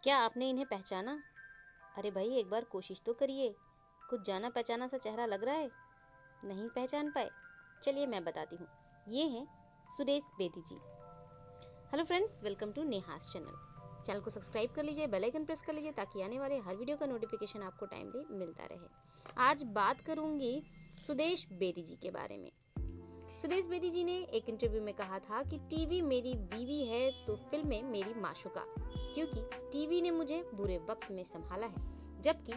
क्या आपने इन्हें पहचाना? अरे भाई एक बार कोशिश तो करिए। कुछ जाना पहचाना सा चेहरा लग रहा है। नहीं पहचान पाए? चलिए मैं बताती हूँ। ये हैं Sudesh Bedi ji. Hello friends, welcome to Neha's channel. Channel को सब्सक्राइब कर लीजिए, बेल आइकन प्रेस कर लीजिए ताकि आने वाले हर वीडियो का नोटिफिकेशन आपको टाइमली मिलता रहे। आज बात करूँगी सुदेश बेदी जी के बारे में। सुदेश बेदी जी ने एक इंटरव्यू में कहा था कि टीवी मेरी बीवी है तो फिल्में मेरी माशूका, क्योंकि टीवी ने मुझे बुरे वक्त में संभाला है, जबकि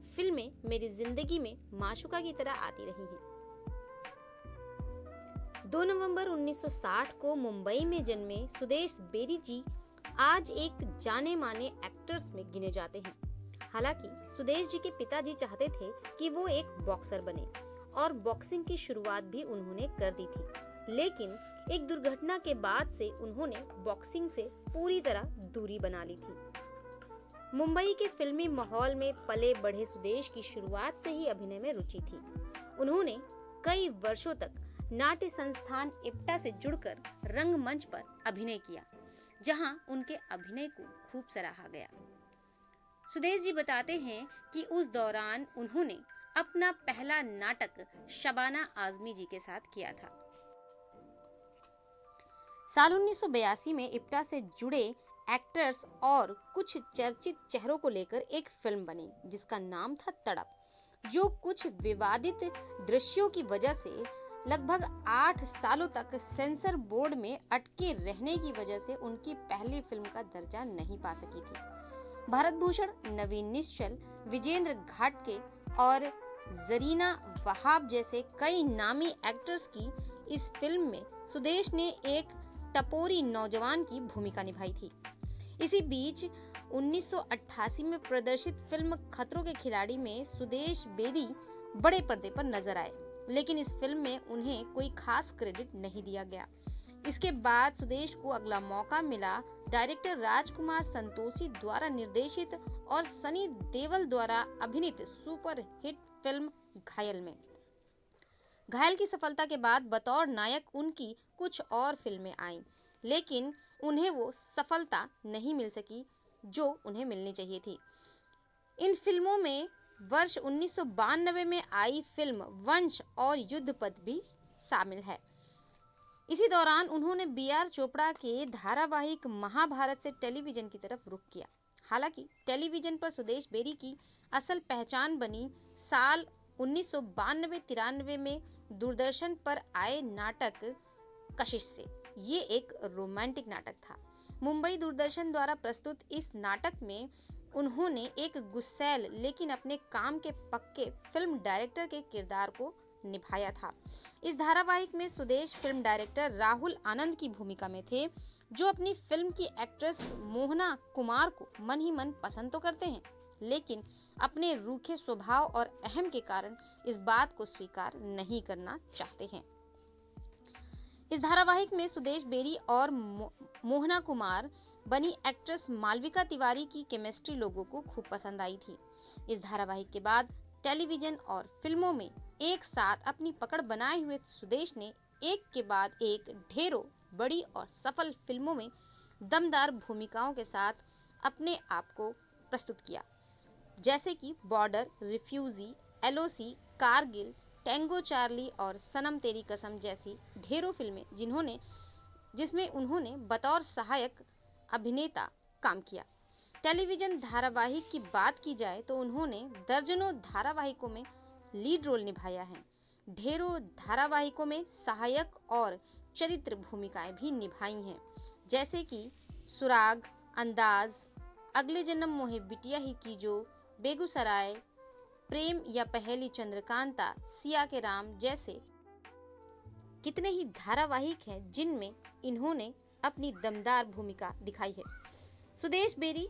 फिल्में मेरी जिंदगी में माशूका की तरह आती रही हैं। 2 नवंबर 1960 को मुंबई में जन्मे सुदेश बेदी जी आज एक जाने माने एक्टर्स में गिने जाते हैं। हालांकि सुदेश जी के पिताजी चाहते थे कि वो एक बॉक्सर बने और बॉक्सिंग की शुरुआत भी उन्होंने कर दी थी, लेकिन एक दुर्घटना के बाद से उन्होंने बॉक्सिंग से पूरी तरह दूरी बना ली थी। मुंबई के फिल्मी माहौल में पले बढ़े सुदेश की शुरुआत से ही अभिनय में रुचि थी। उन्होंने कई वर्षों तक नाट्य संस्थान इप्टा से जुड़कर रंगमंच पर अभिनय किया, जहां उनके अभिनय को खूब सराहा गया। सुदेश जी बताते हैं कि उस दौरान उन्होंने अपना पहला नाटक शबाना आजमी जी के साथ किया था। साल 1982 में इप्टा से जुड़े एक्टर्स और कुछ चर्चित चेहरों को लेकर एक फिल्म बनी जिसका नाम था तड़प, जो कुछ विवादित दृश्यों की वजह से लगभग 8 सालों तक सेंसर बोर्ड में अटके रहने की वजह से उनकी पहली फिल्म का दर्जा नहीं पा सकी थी। भारत भूषण, नवीन निश्चल, विजेंद्र घाटगे और जरीना वहाब जैसे कई नामी एक्टर्स की इस फिल्म में सुदेश ने एक टपोरी नौजवान की भूमिका निभाई थी। इसी बीच 1988 में प्रदर्शित फिल्म खतरों के खिलाड़ी में सुदेश बेदी बड़े पर्दे पर नजर आए, लेकिन इस फिल्म में उन्हें कोई खास क्रेडिट नहीं दिया गया। इसके बाद सुदेश को अगला मौका मिला डायरेक्टर राजकुमार संतोषी द्वारा निर्देशित और सनी देओल द्वारा अभिनीत सुपर हिट फिल्म घायल में। घायल की सफलता के बाद बतौर नायक उनकी कुछ और फिल्में आईं, लेकिन उन्हें वो सफलता नहीं मिल सकी जो उन्हें मिलनी चाहिए थी। इन फिल्मों में वर्ष 1992 में आई फिल्म वंश और युद्धपथ भी शामिल है। इसी दौरान उन्होंने बी.आर. चोपड़ा के धारावाहिक महाभारत से टेलीविजन की तरफ रुख किया। हालांकि टेलीविजन पर सुदेश बेदी की असल पहचान बनी साल 1992-93 में दूरदर्शन पर आए नाटक कशिश से। ये एक रोमांटिक नाटक था। मुंबई दूरदर्शन द्वारा प्रस्तुत इस नाटक में उन्होंने एक गुस्सैल लेकिन अपने काम के पक्के फिल्म डायरेक्टर के किरदार को निभाया था। इस धारावाहिक में सुदेश फिल्म डायरेक्टर राहुल आनंद की भूमिका में थे, जो अपनी फिल्म की एक्ट्रेस मोहना कुमार को मन ही मन पसंद तो करते हैं, लेकिन अपने रूखे स्वभाव और अहम के कारण इस बात को स्वीकार नहीं करना चाहते हैं। इस धारावाहिक में सुदेश बेदी और मोहना कुमार बनी एक्ट्रेस मालविका तिवारी की केमिस्ट्री लोगों को खूब पसंद आई थी। इस धारावाहिक के बाद टेलीविजन और फिल्मों में एक साथ अपनी पकड़ बनाए हुए सुदेश ने एक के बाद एक ढेरों बड़ी और सफल फिल्मों में दमदार भूमिकाओं के साथ अपने आप को प्रस्तुत किया, जैसे कि border, refugee, LOC, Kargil, tango Charlie और सनम तेरी कसम जैसी ढेरों फिल्में जिसमें उन्होंने बतौर सहायक अभिनेता काम किया। टेलीविजन धारावाहिक की बात की जाए तो उन्होंने दर्जनों धारावाहिकों में लीड रोल निभाया है। ढेरों धारावाहिकों में सहायक और चरित्र भूमिकाएं भी निभाई हैं, जैसे कि सुराग, अंदाज, अगले जन्म मोहे बिटिया ही कीजो, बेगूसराय, प्रेम या पहेली चंद्रकांता, सिया के राम जैसे कितने ही धारावाहिक हैं जिनमें इन्होंने अपनी दमदार भूमिका दिखाई है। सुदेश बेदी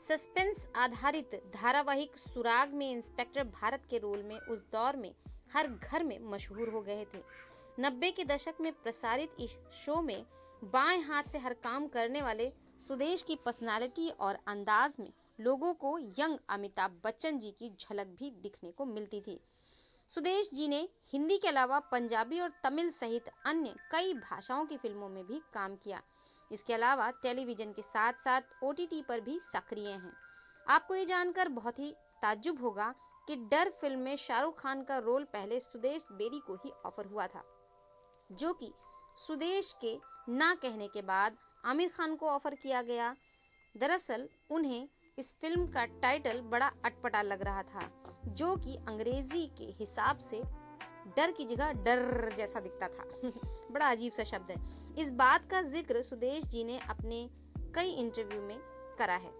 सस्पेंस आधारित धारावाहिक सुराग में इंस्पेक्टर भारत के रोल में उस दौर में हर घर में मशहूर हो गए थे। 90 के दशक में प्रसारित इस शो में बाएं हाथ से हर काम करने वाले सुदेश की पर्सनालिटी और अंदाज में लोगों को यंग अमिताभ बच्चन जी की झलक भी दिखने को मिलती थी। सुदेश जी ने हिंदी के अलावा पंजाबी और तमिल सहित अन्य कई भाषाओं की फिल्मों में भी काम किया। इसके अलावा टेलीविजन के साथ साथ OTT पर भी सक्रिय हैं। आपको ये जानकर बहुत ही ताज्जुब होगा कि डर फिल्म में शाहरुख खान का रोल पहले सुदेश बेरी को ही ऑफर हुआ था, जो कि सुदेश के ना कहने के बाद आमिर खान को ऑफर किया गया। दरअसल उन्हें इस फिल्म का टाइटल बड़ा अटपटा लग रहा था, जो कि अंग्रेजी के हिसाब से डर की जगह डर जैसा दिखता था। बड़ा अजीब सा शब्द है। इस बात का जिक्र सुदेश जी ने अपने कई इंटरव्यू में करा है।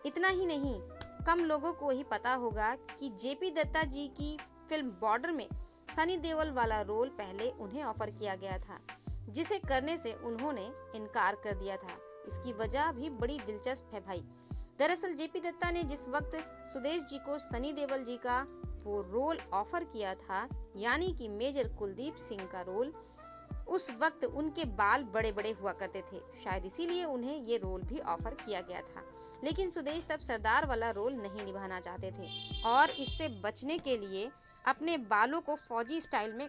इतना ही नहीं, कम लोगों को ही पता होगा कि JP दत्ता जी की फिल्म बॉर्डर में सनी देओल वाला रोल पहले उन्हें ऑफर किया गया था, जिसे करने से उन्होंने इनकार कर दिया था। इसकी वजह भी बड़ी दिलचस्प है भाई। दरअसल JP दत्ता ने जिस वक्त सुदेश जी को सनी देओल जी का वो रोल ऑफर किया था, यानी कि मेजर कुलदीप सिंह का रोल, उस वक्त उनके बाल बड़े बड़े हुआ करते थे। शायद इसीलिए उन्हें ये रोल भी ऑफर किया गया था। लेकिन सुदेश तब सरदार वाला रोल नहीं निभाना चाहते थे और इससे बचने के लिए अपने बालों को फौजी स्टाइल में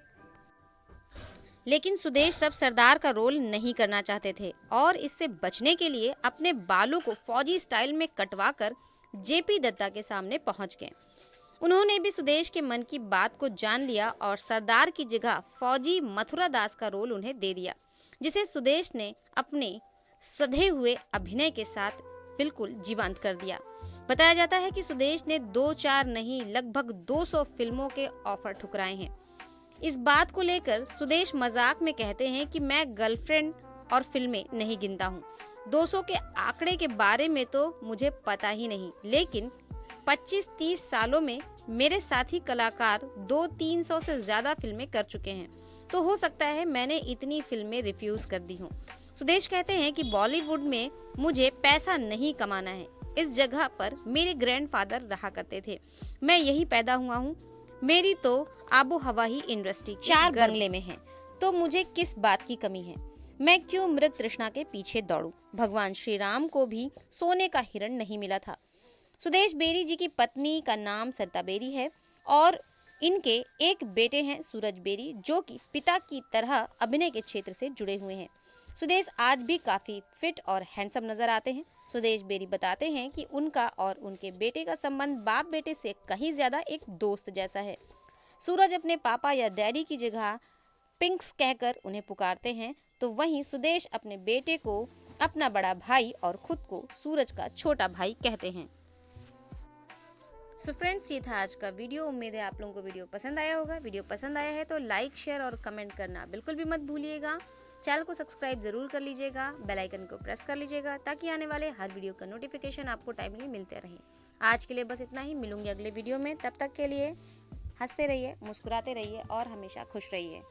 लेकिन सुदेश तब सरदार का रोल नहीं करना चाहते थे और इससे बचने के लिए अपने बालों को फौजी स्टाइल में कटवाकर JP दत्ता के सामने पहुंच गए। उन्होंने भी सुदेश के मन की बात को जान लिया और सरदार की जगह फौजी मथुरा दास का रोल उन्हें दे दिया, जिसे सुदेश ने अपने सधे हुए अभिनय के साथ बिल्कुल जीवंत कर दिया। बताया जाता है कि सुदेश ने 2-4 नहीं लगभग 200 फिल्मों के ऑफर ठुकराए हैं। इस बात को लेकर सुदेश मजाक में कहते हैं कि मैं गर्लफ्रेंड और फिल्में नहीं गिनता हूँ। 200 के आंकड़े के बारे में तो मुझे पता ही नहीं, लेकिन 25-30 सालों में मेरे साथी कलाकार 200-300 से ज्यादा फिल्में कर चुके हैं, तो हो सकता है मैंने इतनी फिल्में रिफ्यूज कर दी हूँ। सुदेश कहते हैं कि बॉलीवुड में मुझे पैसा नहीं कमाना है, इस जगह पर मेरे ग्रैंडफादर रहा करते थे, मैं यही पैदा हुआ हूँ, मेरी तो आबो हवा ही इंडस्ट्री 4 बंगले में है, तो मुझे किस बात की कमी है, मैं क्यों मृग तृष्णा के पीछे दौड़ूं। भगवान श्री राम को भी सोने का हिरण नहीं मिला था। सुदेश बेरी जी की पत्नी का नाम सरिता बेरी है और इनके एक बेटे हैं सूरज बेरी, जो कि पिता की तरह अभिनय के क्षेत्र से जुड़े हुए हैं। सुदेश आज भी काफी फिट और हैंडसम नजर आते हैं। सुदेश बेरी बताते हैं कि उनका और उनके बेटे का संबंध बाप बेटे से कहीं ज्यादा एक दोस्त जैसा है। सूरज अपने पापा या डैडी की जगह पिंक्स कहकर उन्हें पुकारते हैं, तो वहीं सुदेश अपने बेटे को अपना बड़ा भाई और खुद को सूरज का छोटा भाई कहते हैं। सो फ्रेंड्स, ये था आज का वीडियो। उम्मीद है आप लोगों को वीडियो पसंद आया होगा। वीडियो पसंद आया है तो लाइक, शेयर और कमेंट करना बिल्कुल भी मत भूलिएगा। चैनल को सब्सक्राइब जरूर कर लीजिएगा, बेल आइकन को प्रेस कर लीजिएगा, ताकि आने वाले हर वीडियो का नोटिफिकेशन आपको टाइमली मिलते रहे। आज के लिए बस इतना ही, मिलूंगी अगले वीडियो में। तब तक के लिए हंसते रहिए, मुस्कुराते रहिए और हमेशा खुश रहिए।